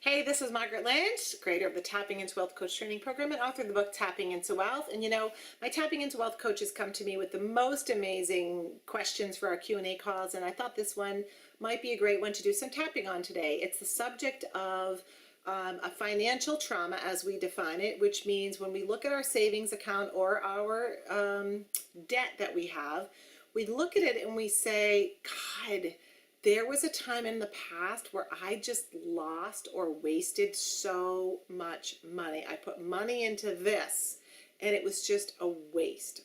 Hey, this is Margaret Lynch, creator of the Tapping into Wealth Coach Training Program and author of the book Tapping into Wealth. And you know, my Tapping into Wealth coaches come to me with the most amazing questions for our Q&A calls, and I thought this one might be a great one to do some tapping on today. It's the subject of a financial trauma as we define it, which means when we look at our savings account or our debt that we have, we look at it and we say, God, there was a time in the past where I just lost or wasted so much money. I put money into this and it was just a waste.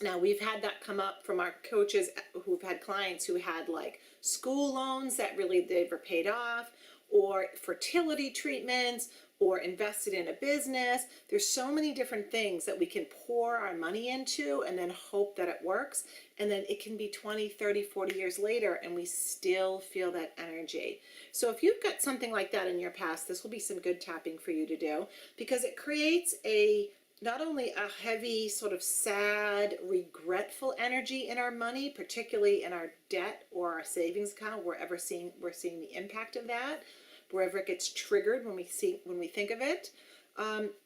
Now, we've had that come up from our coaches who've had clients who had like school loans that really never paid off, or fertility treatments, or invested in a business. There's so many different things that we can pour our money into and then hope that it works. And then it can be 20, 30, 40 years later and we still feel that energy. So if you've got something like that in your past, this will be some good tapping for you to do, because it creates not only a heavy, sort of sad, regretful energy in our money, particularly in our debt or our savings account, we're seeing the impact of that, wherever it gets triggered when we think of it.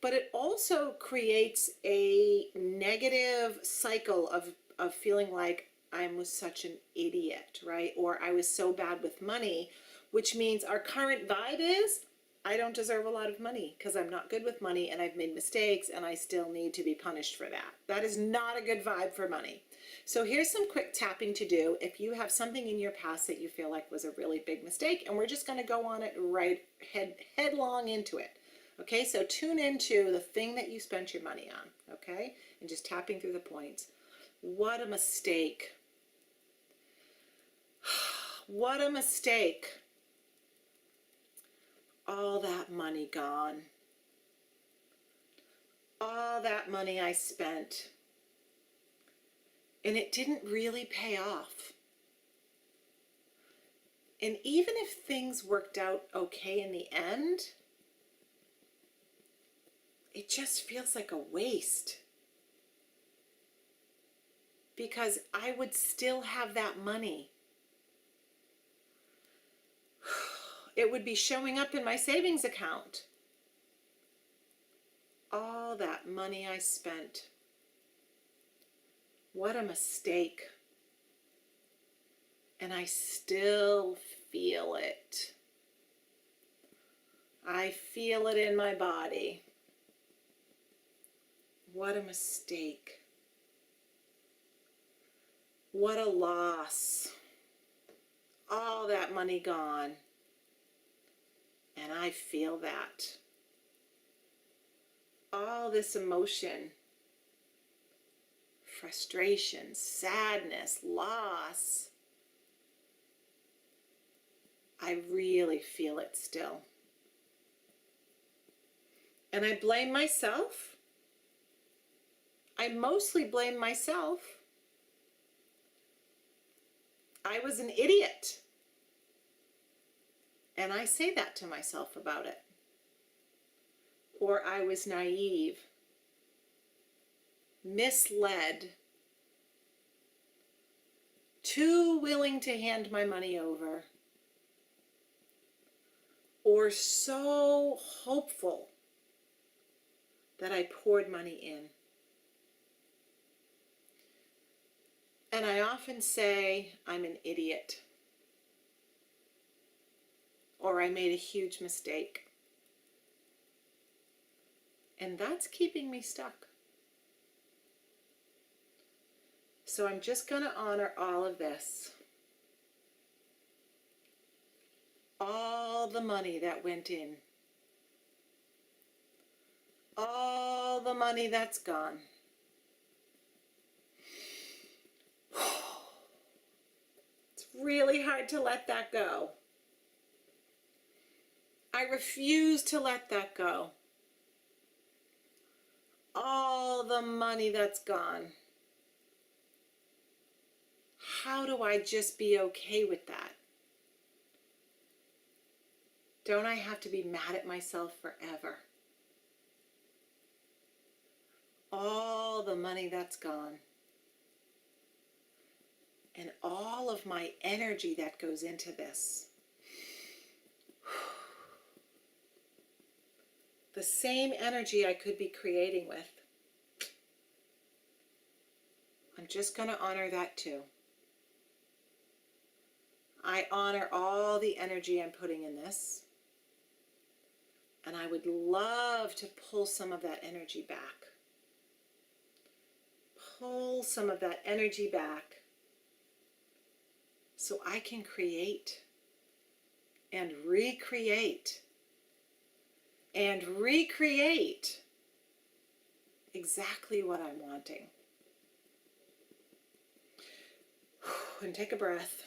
But it also creates a negative cycle of feeling like I was such an idiot, right? Or I was so bad with money, which means our current vibe is, I don't deserve a lot of money because I'm not good with money and I've made mistakes and I still need to be punished for that. That is not a good vibe for money. So here's some quick tapping to do if you have something in your past that you feel like was a really big mistake, and we're just going to go on it right headlong into it. Okay, so tune into the thing that you spent your money on, okay, and just tapping through the points. What a mistake. What a mistake. All that money gone. All that money I spent. And it didn't really pay off. And even if things worked out okay in the end, it just feels like a waste. Because I would still have that money. It would be showing up in my savings account. All that money I spent. What a mistake. And I still feel it. I feel it in my body. What a mistake. What a loss. All that money gone. And I feel that. All this emotion, frustration, sadness, loss. I really feel it still. And I blame myself. I mostly blame myself. I was an idiot. And I say that to myself about it. Or I was naive, misled, too willing to hand my money over, or so hopeful that I poured money in. And I often say I'm an idiot. Or I made a huge mistake. And that's keeping me stuck. So I'm just going to honor all of this. All the money that went in. All the money that's gone. It's really hard to let that go. I refuse to let that go. All the money that's gone. How do I just be okay with that? Don't I have to be mad at myself forever? All the money that's gone. And all of my energy that goes into this. the same energy I could be creating with. I'm just going to honor that too. I honor all the energy I'm putting in this. And I would love to pull some of that energy back. Pull some of that energy back so I can create and recreate exactly what I'm wanting. And take a breath.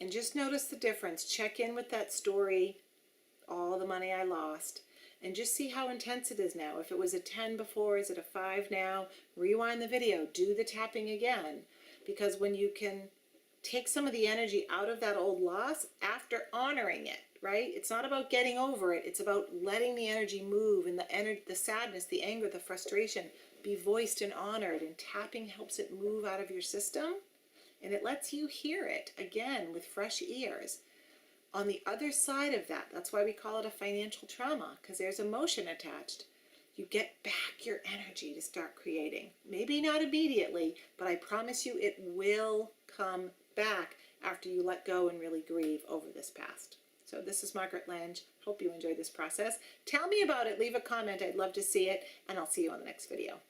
And just notice the difference. Check in with that story, all the money I lost, and just see how intense it is now. If it was a 10 before, is it a 5 now? Rewind the video, do the tapping again. Because when you can take some of the energy out of that old loss after honoring it, right? It's not about getting over it. It's about letting the energy move, and the sadness, the anger, the frustration be voiced and honored. And tapping helps it move out of your system, and it lets you hear it again with fresh ears. On the other side of that, that's why we call it a financial trauma, because there's emotion attached. You get back your energy to start creating. Maybe not immediately, but I promise you it will come back after you let go and really grieve over this past. So this is Margaret Lange. Hope you enjoyed this process. Tell me about it. Leave a comment. I'd love to see it, and I'll see you on the next video.